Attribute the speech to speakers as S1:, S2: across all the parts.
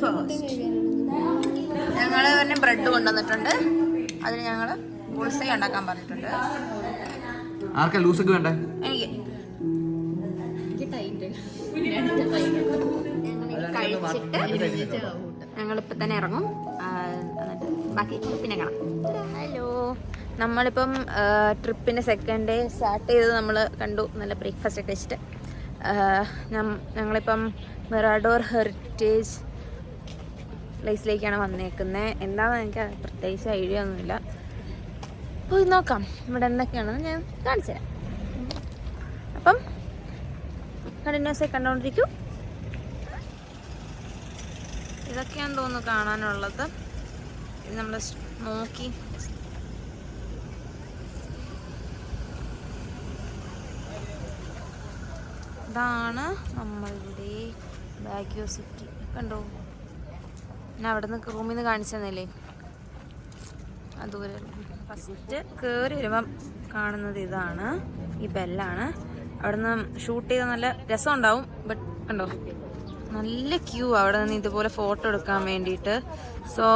S1: Breakfast. ഞങ്ങൾ തന്നെ bread കൊണ്ടുവന്നിട്ടുണ്ട്. അതിന് ഞങ്ങൾ ബുൾസൈ ഉണ്ടാക്കാൻ പറഞ്ഞിട്ടുണ്ട്.
S2: ആർക്കാ ലൂസൊക്കെ വേണ്ടേ?
S1: എനിക്ക് കഴിച്ചിട്ട് ഞങ്ങളിപ്പോൾ തന്നെ ഇറങ്ങും. എന്നിട്ട് ബാക്കി പിന്നെ കാണാം. ഹലോ, നമ്മളിപ്പം ട്രിപ്പിൻ്റെ സെക്കൻഡ് ഡേ സ്റ്റാർട്ട് ചെയ്തത് നമ്മൾ കണ്ടു. നല്ല ബ്രേക്ക്ഫാസ്റ്റ് ഒക്കെ കഴിച്ചിട്ട് ഞങ്ങളിപ്പം മിറാഡോർ ഹെറിറ്റേജ് പ്ലേസിലേക്കാണ് വന്നേക്കുന്നത്. എന്താണെന്ന് എനിക്ക് പ്രത്യേകിച്ച് ഐഡിയ ഒന്നുമില്ല. പോയി നോക്കാം ഇവിടെ എന്തൊക്കെയാണെന്ന് ഞാൻ കാണിച്ചു തരാം. അപ്പം കണ്ടിന്യൂസ് ആയി കണ്ടുകൊണ്ടിരിക്കും. ഇതൊക്കെയാണെന്ന് തോന്നുന്നു കാണാനുള്ളത്. ഇത് നമ്മൾ നോക്കി ഇതാണ് നമ്മളുടെ ബാഗ്യോ സിറ്റി. കണ്ടോ, ഞാൻ അവിടെ നിന്ന് റൂമിൽ നിന്ന് കാണിച്ചു തന്നില്ലേ, അതുപോലെ ഫസ്റ്റ് കയറി വരുമ്പം കാണുന്നത് ഇതാണ്. ഈ ബെല്ലാണ്. അവിടെ നിന്ന് ഷൂട്ട് ചെയ്ത നല്ല രസം ഉണ്ടാവും. ബട്ട് കണ്ടോ, നല്ല ക്യൂ അവിടെ നിന്ന് ഇതുപോലെ ഫോട്ടോ എടുക്കാൻ വേണ്ടിയിട്ട്. സോ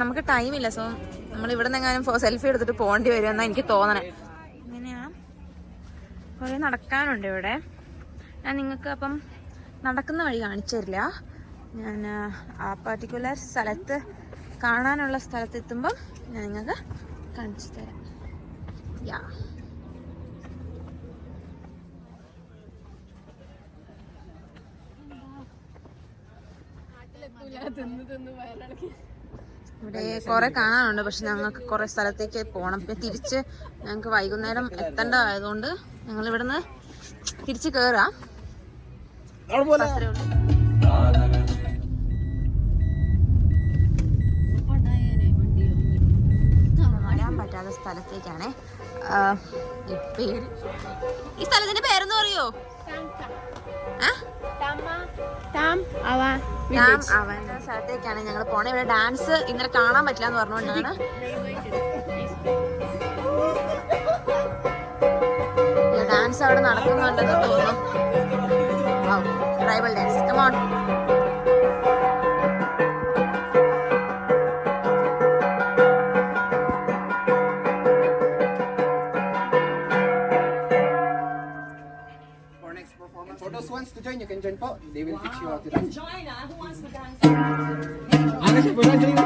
S1: നമുക്ക് ടൈമില്ല. സോ നമ്മൾ ഇവിടെ നിന്ന് എങ്ങാനും സെൽഫി എടുത്തിട്ട് പോകേണ്ടി വരുമെന്നാണ് എനിക്ക് തോന്നണേ. ഇങ്ങനെയാണ്. കുറേ നടക്കാനുണ്ട് ഇവിടെ. ഞാൻ നിങ്ങൾക്ക് അപ്പം നടക്കുന്ന വഴി കാണിച്ചു തരില്ല. ഞാൻ ആ പർട്ടിക്കുലർ സ്ഥലത്ത് കാണാനുള്ള സ്ഥലത്തെത്തുമ്പം ഞാൻ നിങ്ങൾക്ക് കാണിച്ചു തരാം. യാ, ഇവിടെ കുറെ കാണാനുണ്ട്. പക്ഷെ ഞങ്ങൾക്ക് കുറെ സ്ഥലത്തേക്ക് പോകണം. പിന്നെ തിരിച്ച് ഞങ്ങൾക്ക് വൈകുന്നേരം എത്തേണ്ടതായതുകൊണ്ട് ഞങ്ങൾ ഇവിടുന്ന് തിരിച്ച് കയറാം. വരാൻ പറ്റാത്ത സ്ഥലത്തേക്കാണേ. പേര്, ഈ സ്ഥലത്തിന്റെ പേരെന്ന് പറയോ? അവന്റെ സ്ഥലത്തേക്കാണ് ഞങ്ങൾ പോണേ. ഇവിടെ ഡാൻസ് ഇന്നലെ കാണാൻ പറ്റില്ല എന്ന് പറഞ്ഞുകൊണ്ടാണ്. ഡാൻസ് അവിടെ നടക്കുന്നുണ്ടെന്ന് തോന്നുന്നു. Tribal dance. Come on.
S3: For those who wants to join, you can join po. They will teach you how to dance.
S4: Join, who wants to dance?
S3: Ano siya? Pwede join.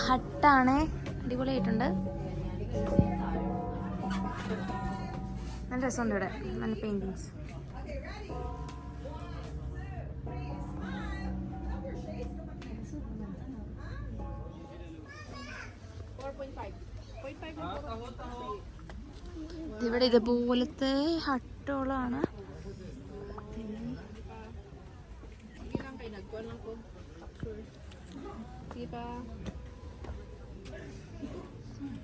S1: ഹട്ടാണ്, അടിപൊളിയായിട്ടുണ്ട്. നല്ല രസമുണ്ട് ഇവിടെ, നല്ല paintings. ഇവിടെ ഇതുപോലത്തെ ഹട്ടുകളാണ്.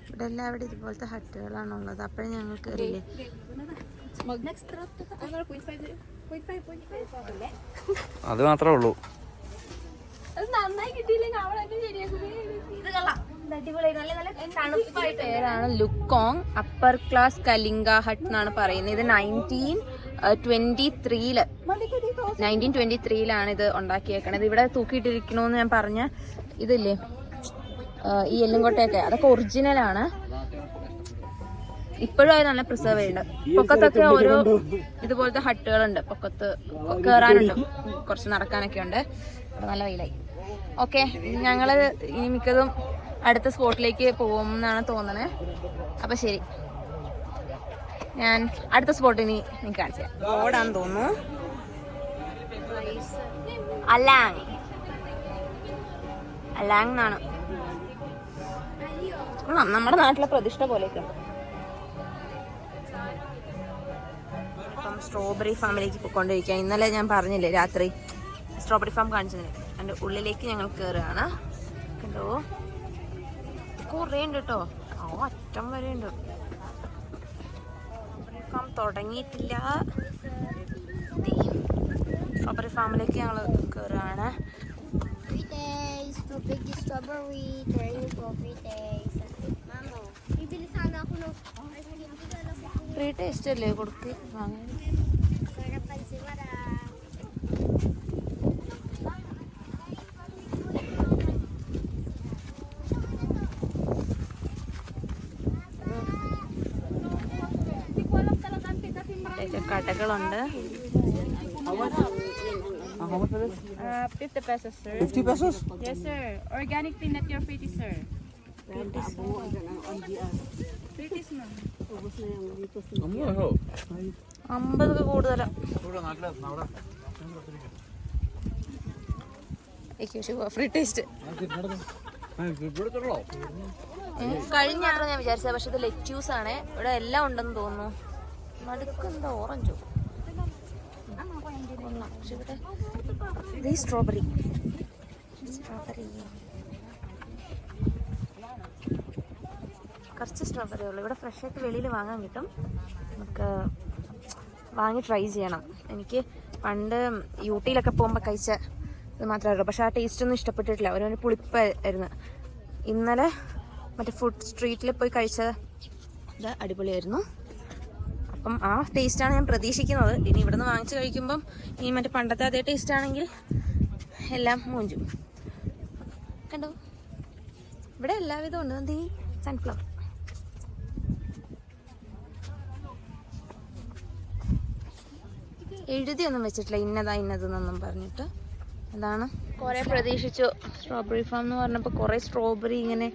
S1: ഇവിടെ എല്ലാവിടെ ഇതുപോലത്തെ ഹട്ടുകളാണുള്ളത്. അപ്പോഴും ഞങ്ങൾ കയറിയില്ലേ.
S2: അത് മാത്രമേ ഉള്ളൂ.
S1: പേരാണ് ലുക്കോങ്. അപ്പർ ക്ലാസ് കലിംഗ ഹട്ട് എന്നാണ് പറയുന്നത്. ഇത് 1923 ഇത് ഉണ്ടാക്കിയേക്കണത്. ഇവിടെ തൂക്കിയിട്ടിരിക്കണമെന്ന് ഞാൻ പറഞ്ഞ ഇതില്ലേ, ഈ എല്ലുംകൊട്ടയൊക്കെ, അതൊക്കെ ഒറിജിനലാണ്. ഇപ്പോഴും അത് നല്ല പ്രിസർവ് ചെയ്യുന്നുണ്ട്. പൊക്കത്തൊക്കെ ഓരോ ഇതുപോലത്തെ ഹട്ടുകളുണ്ട്. പൊക്കത്ത് കയറാനുണ്ട്, കുറച്ച് നടക്കാനൊക്കെ ഉണ്ട്. അവിടെ നല്ല വെയിലായി. ഓക്കെ, ഞങ്ങള് ഇനി മിക്കതും അടുത്ത സ്പോട്ടിലേക്ക് പോകും എന്നാണ് തോന്നണേ. അപ്പൊ ശരി. ഞാൻ അടുത്ത സ്പോട്ടിൽ നിങ്ങൾക്ക് കാണിച്ചു തരാം. റോഡാന്ന് തോന്നുന്നു. അലാങ് എന്നാണ്. നമ്മുടെ നാട്ടിലെ പ്രതിഷ്ഠ പോലെയൊക്കെ. അപ്പം സ്ട്രോബെറി ഫാമിലേക്ക് കൊണ്ടുപോയിരിക്കാം. ഇന്നലെ ഞാൻ പറഞ്ഞില്ലേ രാത്രി സ്ട്രോബെറി ഫാം കാണിച്ചതിന്. അതിൻ്റെ ഉള്ളിലേക്ക് ഞങ്ങൾ കയറുകയാണ്. കണ്ടോ, കുറേ ഉണ്ട് കേട്ടോ. അറ്റം വരെ ഉണ്ട്. സ്ട്രോബെറി ഫാം തുടങ്ങിയിട്ടില്ല. സ്ട്രോബെറി ഫാമിലേക്ക് ഞങ്ങൾ കയറുകയാണ്. ഫ്രീ ടേസ്റ്റ് അല്ലേ കൊടുക്ക് വാങ്ങാൻ. കടകളുണ്ട്.
S4: 50 pesos, sir.
S3: 50 pesos?
S4: Yes, sir. Organic peanut your pretty, sir. Pretty small.
S1: 50 കൂടുതലാ. ഫ്രീ ടേസ്റ്റ് കഴിഞ്ഞ ഞാൻ വിചാരിച്ചത്. പക്ഷെ ഇത് ലെറ്റ്യൂസ് ആണ്. ഇവിടെ എല്ലാം ഉണ്ടെന്ന് തോന്നുന്നു. നടുക്കെന്താ ഓറഞ്ചോ? സ്ട്രോബെറി കുറച്ച് സ്ട്രോബെറി ഉള്ളു. ഇവിടെ ഫ്രഷ് ആയിട്ട് വെളിയിൽ വാങ്ങാൻ കിട്ടും. നമുക്ക് വാങ്ങി ട്രൈ ചെയ്യണം. എനിക്ക് പണ്ട് യൂട്ടിയിലൊക്കെ പോകുമ്പോൾ കഴിച്ച ഇത് മാത്രമേ ഉള്ളൂ. പക്ഷെ ആ ടേസ്റ്റ് ഒന്നും ഇഷ്ടപ്പെട്ടിട്ടില്ല. ഒരു പുളിപ്പായിരുന്നു. ഇന്നലെ മറ്റേ ഫുഡ് സ്ട്രീറ്റിൽ പോയി കഴിച്ചത് ഇത് അടിപൊളിയായിരുന്നു. അപ്പം ആ ടേസ്റ്റാണ് ഞാൻ പ്രതീക്ഷിക്കുന്നത്. ഇനി ഇവിടെ നിന്ന് വാങ്ങിച്ച് കഴിക്കുമ്പം ഈ മറ്റേ പണ്ടത്തെ അതേ ടേസ്റ്റ് ആണെങ്കിൽ എല്ലാം മൂഞ്ചും. കണ്ടോ, ഇവിടെ എല്ലാവിധം ഉണ്ട്. എന്ത് ഈ സൺഫ്ലവർ എഴുതിയൊന്നും വെച്ചിട്ടില്ല, ഇന്നതെന്നൊന്നും പറഞ്ഞിട്ട്. അതാണ് കുറേ പ്രതീക്ഷിച്ചു. സ്ട്രോബെറി ഫാം എന്ന് പറഞ്ഞപ്പോൾ കുറേ സ്ട്രോബെറി ഇങ്ങനെ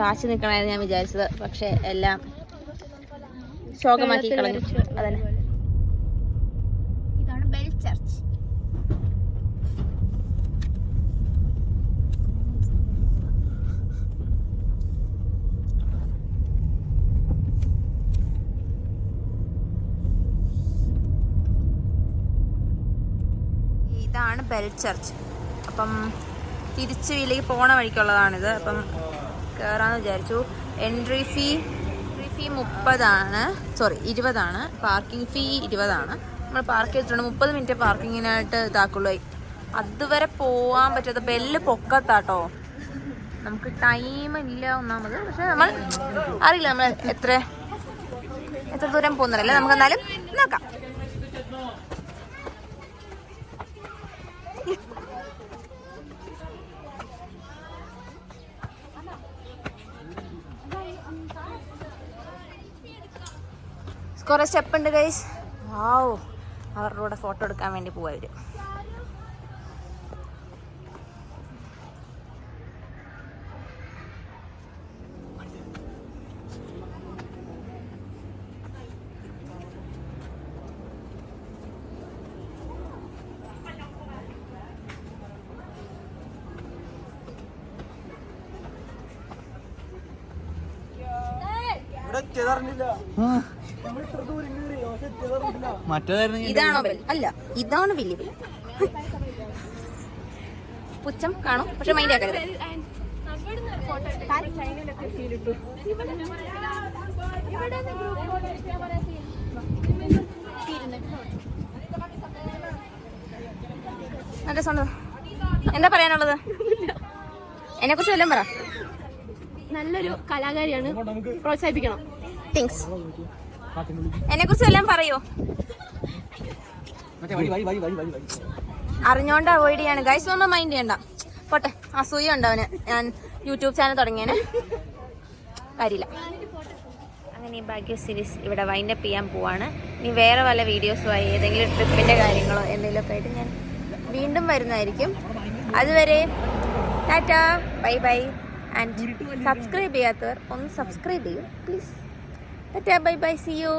S1: കാശ് നിൽക്കണമായിരുന്നു ഞാൻ വിചാരിച്ചത്. പക്ഷെ എല്ലാം ശോകമാക്കി കളഞ്ഞു. അതന്നെ, ഇതാണ് ബെൽ ചർച്ച്. ഇതാണ് ബെൽ ചർച്ച്. അപ്പം തിരിച്ച് വീട്ടിലേക്ക് പോണ വഴിക്കുള്ളതാണിത്. അപ്പം കയറാന്ന് വിചാരിച്ചു. എൻട്രി ഫീ 20 പാർക്കിംഗ് ഫീ 20. നമ്മൾ പാർക്ക് ചെയ്തിട്ടുണ്ട്. 30 മിനിറ്റ് പാർക്കിങ്ങിനായിട്ട് ഇതാക്കുള്ളൂ. അതുവരെ പോവാൻ പറ്റാത്ത ബെല്ല് പൊക്കത്താട്ടോ. നമുക്ക് ടൈം ഇല്ല ഒന്നാമത്. പക്ഷെ നമ്മൾ അറിയില്ല നമ്മൾ എത്ര ദൂരം പോകുന്നതല്ലേ. നമുക്ക് എന്നാലും നോക്കാം. കുറെ സ്റ്റെപ്പ് ഉണ്ട് ഗൈസ്. വാവ്, അവരുടെ കൂടെ ഫോട്ടോ എടുക്കാൻ വേണ്ടി പോവാ അവര്. ഇതാണോ ബെൽ? അല്ല, ഇതാണ് വലിയ ബെൽ. പുച്ഛം കാണും, പക്ഷെ മൈൻഡ് ആക്കരുത്. നല്ല സൗണ്ട്. എന്താ പറയാനുള്ളത്? എന്നെ കുറിച്ച് വല്ലതും പറ.
S4: നല്ലൊരു കലാകാരിയാണ്, പ്രോത്സാഹിപ്പിക്കണം.
S1: തിങ്സ്. എന്നെ കുറിച്ച് എല്ലാം പറയോ? അറിഞ്ഞോണ്ട് അവോയ്ഡ് ചെയ്യാണ് ഗൈസ്. ഒന്നും മൈൻഡ് ചെയ്യണ്ട. പോട്ടെ, അസൂയ ഉണ്ട് അവന്. ഞാൻ യൂട്യൂബ് ചാനൽ തുടങ്ങിയേനെ കാര്യമില്ല. അങ്ങനെ ഈ ഭാഗ്യ സീരീസ് ഇവിടെ വൈൻഡപ്പ് ചെയ്യാൻ പോവാണ്. ഇനി വേറെ വല്ല വീഡിയോസുമായി ഏതെങ്കിലും ട്രിപ്പിന്റെ കാര്യങ്ങളോ എന്തെങ്കിലുമൊക്കെ ആയിട്ട് ഞാൻ വീണ്ടും വരുന്നതായിരിക്കും. അതുവരെ tata, bye bye. And subscribe ചെയ്യാത്തവർ ഒന്ന് സബ്സ്ക്രൈബ് ചെയ്യും please. Tata bye bye see U